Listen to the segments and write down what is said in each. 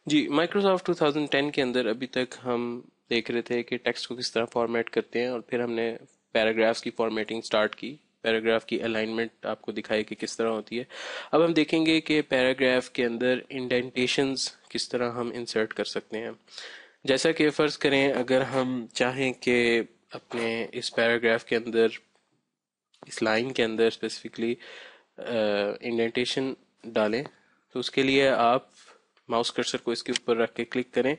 جی، Microsoft 2010 کے اندر ابھی تک ہم دیکھ رہے تھے کہ ٹیکسٹ کو کس طرح فارمیٹ کرتے ہیں، اور پھر ہم نے پیراگرافس کی فارمیٹنگ سٹارٹ کی، پیراگراف کی الائنمنٹ آپ کو دکھائی کہ کس طرح ہوتی ہے۔ اب ہم دیکھیں گے کہ پیراگراف کے اندر انڈینٹیشنز کس طرح ہم انسرٹ کر سکتے ہیں۔ جیسا کہ فرض کریں اگر ہم چاہیں کہ اپنے اس پیراگراف کے اندر، اس لائن کے اندر اسپیسیفکلی انڈینٹیشن ڈالیں، تو اس کے لیے آپ ماؤس کرسر کو اس کے اوپر رکھ کے کلک کریں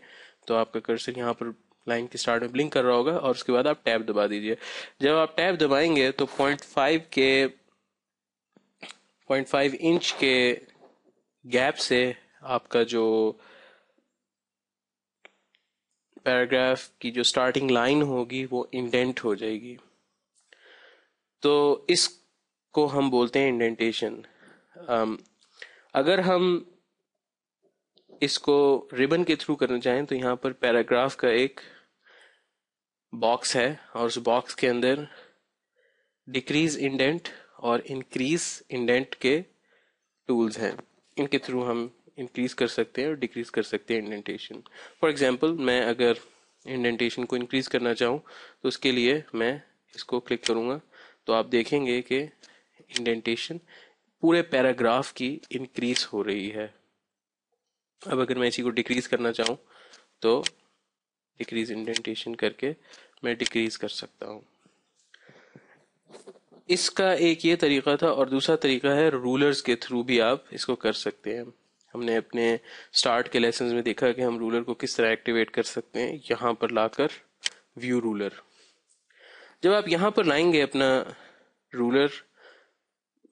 تو آپ کا کرسر یہاں پر لائن کے سٹارٹ میں بلنک کر رہا ہوگا، اور اس کے بعد آپ ٹیب دبا دیجئے۔ جب آپ ٹیب دبائیں گے تو 0.5 انچ کے گیپ سے آپ کا جو پیراگراف کی جو سٹارٹنگ لائن ہوگی وہ انڈینٹ ہو جائے گی، تو اس کو ہم بولتے ہیں انڈینٹیشن۔ اگر ہم اس کو ریبن کے تھرو کرنا چاہیں تو یہاں پر پیراگراف کا ایک باکس ہے، اور اس باکس کے اندر ڈیکریز انڈینٹ اور انکریز انڈینٹ کے ٹولز ہیں، ان کے تھرو ہم انکریز کر سکتے ہیں اور ڈیکریز کر سکتے ہیں انڈینٹیشن۔ فار ایگزامپل میں اگر انڈینٹیشن کو انکریز کرنا چاہوں تو اس کے لیے میں اس کو کلک کروں گا، تو آپ دیکھیں گے کہ انڈینٹیشن پورے پیراگراف کی انکریز ہو رہی ہے۔ اب اگر میں اسی کو ڈیکریز کرنا چاہوں تو ڈیکریز انڈینٹیشن کر کے میں ڈیکریز کر سکتا ہوں۔ اس کا ایک یہ طریقہ تھا، اور دوسرا طریقہ ہے رولرز کے تھرو بھی آپ اس کو کر سکتے ہیں۔ ہم نے اپنے سٹارٹ کے لیسنز میں دیکھا کہ ہم رولر کو کس طرح ایکٹیویٹ کر سکتے ہیں، یہاں پر لا کر ویو رولر۔ جب آپ یہاں پر لائیں گے اپنا رولر،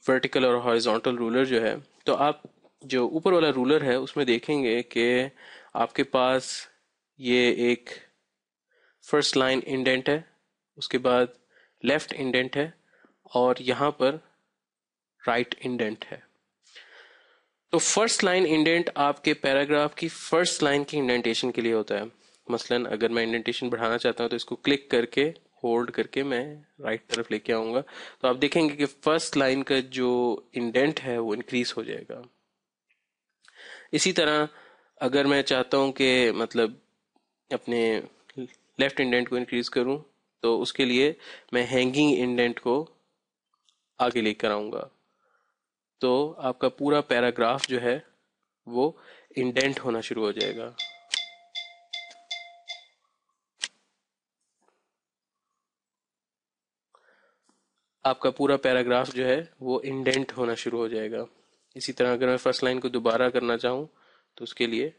ورٹیکل اور ہارزونٹل رولر جو ہے، تو آپ جو اوپر والا رولر ہے اس میں دیکھیں گے کہ آپ کے پاس یہ ایک فرسٹ لائن انڈینٹ ہے، اس کے بعد لیفٹ انڈینٹ ہے، اور یہاں پر رائٹ انڈینٹ ہے۔ تو فرسٹ لائن انڈینٹ آپ کے پیراگراف کی فرسٹ لائن کی انڈینٹیشن کے لیے ہوتا ہے۔ مثلا اگر میں انڈینٹیشن بڑھانا چاہتا ہوں تو اس کو کلک کر کے ہولڈ کر کے میں رائٹ طرف لے کے آؤں گا، تو آپ دیکھیں گے کہ فرسٹ لائن کا جو انڈینٹ ہے وہ انکریز ہو جائے گا۔ اسی طرح اگر میں چاہتا ہوں کہ مطلب اپنے لیفٹ انڈینٹ کو انکریز کروں تو اس کے لیے میں ہینگنگ انڈینٹ کو آگے لے کر آؤں گا، تو آپ کا پورا پیراگراف جو ہے وہ انڈینٹ ہونا شروع ہو جائے گا۔ آپ کا پورا پیراگراف جو ہے وہ انڈینٹ ہونا شروع ہو جائے گا۔ اسی طرح اگر میں فرسٹ لائن کو دوبارہ کرنا چاہوں تو اس کے لیے،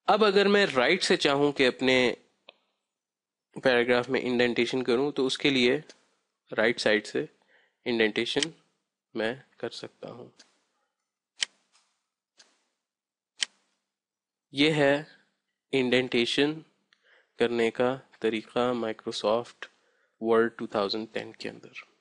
اب اگر میں رائٹ سے چاہوں کہ اپنے پیراگراف میں انڈینٹیشن کروں تو اس کے لیے رائٹ سائڈ سے انڈینٹیشن میں کر سکتا ہوں۔ یہ ہے انڈینٹیشن کرنے کا طریقہ مائکروسافٹ ورڈ 2010 کے اندر۔